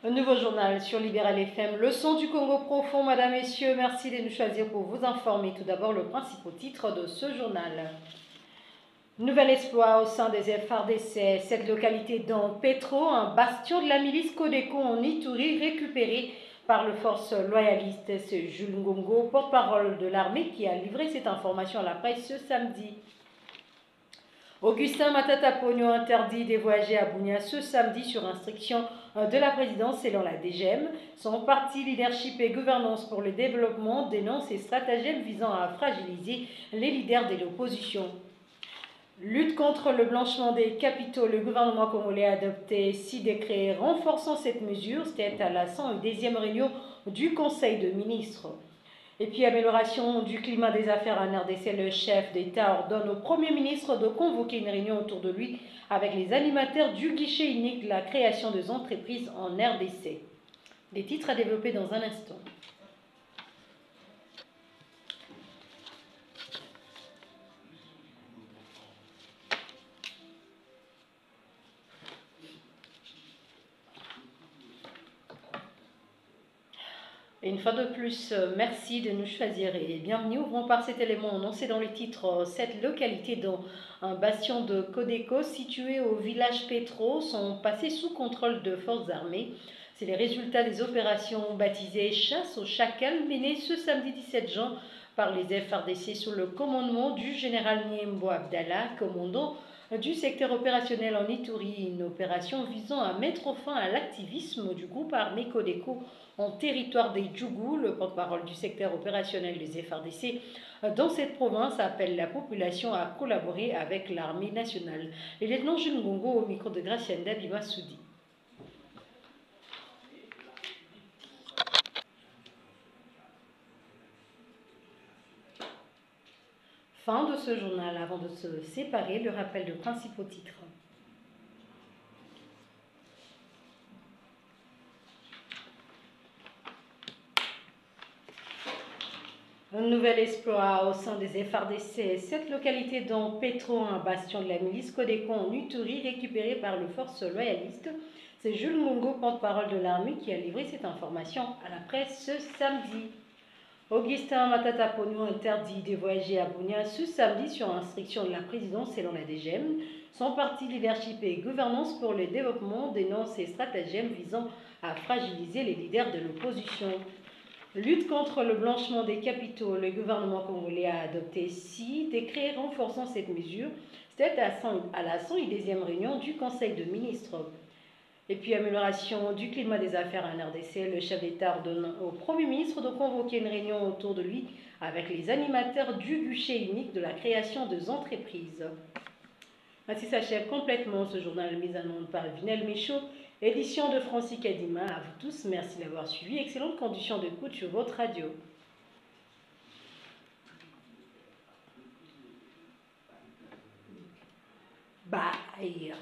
Un nouveau journal sur Libéral FM, le son du Congo profond. Madame, Messieurs, merci de nous choisir pour vous informer. Tout d'abord, le principal titre de ce journal. Nouvel exploit au sein des FARDC. Cette localité dans Petro, un bastion de la milice Codeco en Ituri, récupéré par les forces loyalistes. C'est Jules Ngongo, porte-parole de l'armée, qui a livré cette information à la presse ce samedi. Augustin Matata Pogno interdit de voyager à Bunia ce samedi sur instruction de la présidence selon la DGM. Son parti Leadership et Gouvernance pour le Développement dénonce ses stratagèmes visant à fragiliser les leaders de l'opposition. Lutte contre le blanchiment des capitaux. Le gouvernement congolais a adopté 6 décrets renforçant cette mesure. C'était à la 102e réunion du Conseil de ministres. Et puis, amélioration du climat des affaires en RDC, le chef d'État ordonne au Premier ministre de convoquer une réunion autour de lui avec les animateurs du guichet unique de la création des entreprises en RDC. Les titres à développer dans un instant. Et une fois de plus, merci de nous choisir et bienvenue. Ouvrons par cet élément annoncé dans le titre. Cette localité dans un bastion de Codeco situé au village Petro sont passés sous contrôle de forces armées. C'est les résultats des opérations baptisées Chasse aux Chacals menées ce samedi 17 juin par les FARDC sous le commandement du général Niembo Abdallah, commandant du secteur opérationnel en Ituri, une opération visant à mettre fin à l'activisme du groupe armé Codeco en territoire des Djougou. Le porte-parole du secteur opérationnel des FARDC dans cette province appelle la population à collaborer avec l'armée nationale. Le lieutenant Jules Ngongo au micro de Gracienda Bimassoudi. Fin de ce journal. Avant de se séparer, le rappel de principaux titres. Un nouvel exploit au sein des FARDC. Cette localité dans Petro, un bastion de la milice Codeco en Ituri, récupérée par les forces loyalistes. C'est Jules Ngongo, porte-parole de l'armée, qui a livré cette information à la presse ce samedi. Augustin Matata Pogno interdit de voyager à Bunia ce samedi sur instruction de la présidence selon la DGM. Son parti Leadership et Gouvernance pour le Développement dénonce ses stratagèmes visant à fragiliser les leaders de l'opposition. Lutte contre le blanchiment des capitaux. Le gouvernement congolais a adopté 6 décrets renforçant cette mesure. C'était à la 102e réunion du Conseil de ministres. Et puis, amélioration du climat des affaires en RDC, le chef d'État ordonne au Premier ministre de convoquer une réunion autour de lui avec les animateurs du guichet unique de la création des entreprises. Ainsi s'achève complètement ce journal mis en onde par Vinel Michaud, édition de Francis Kadima. À vous tous, merci d'avoir suivi. Excellentes conditions d'écoute sur votre radio. Bye.